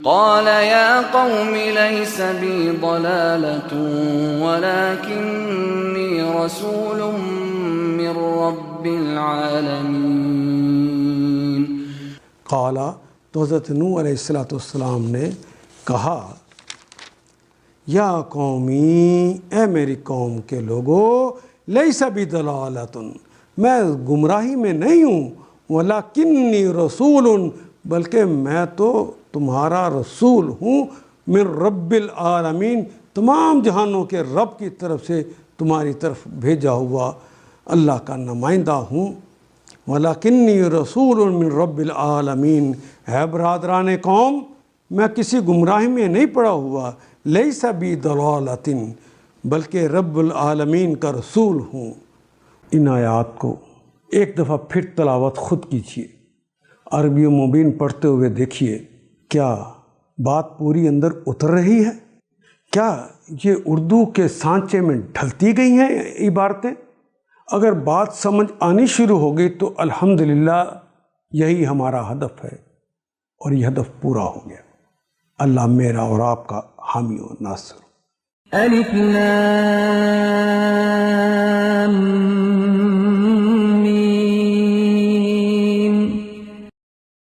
قال يا قوم ليس بي ضلالة ولكني رسول من رب العالمين۔ قال، تو حضرت نوح علیہ السلام نے کہا، یا قومی، اے میری قوم کے لوگو، لیس بی ضلالۃ، میں گمراہی میں نہیں ہوں، ولکنی رسول، بلکہ میں تو تمہارا رسول ہوں، من رب العالمین، تمام جہانوں کے رب کی طرف سے تمہاری طرف بھیجا ہوا اللہ کا نمائندہ ہوں۔ وَلَكِنِّي رَسُولٌ مِّن رَبِّ الْعَالَمِينَ، ہے برادران قوم، میں کسی گمراہی میں نہیں پڑا ہوا، لَيْسَ بِي ضَلَالَةٍ، بلکہ رب العالمین کا رسول ہوں۔ ان آیات کو ایک دفعہ پھر تلاوت خود کیجیے، عربی مبین پڑھتے ہوئے دیکھیے، کیا بات پوری اندر اتر رہی ہے؟ کیا یہ اردو کے سانچے میں ڈھلتی گئی ہیں عبارتیں؟ اگر بات سمجھ آنی شروع ہو گئی تو الحمدللہ یہی ہمارا ہدف ہے، اور یہ ہدف پورا ہو گیا۔ اللہ میرا اور آپ کا حامی و ناصر۔ الف لام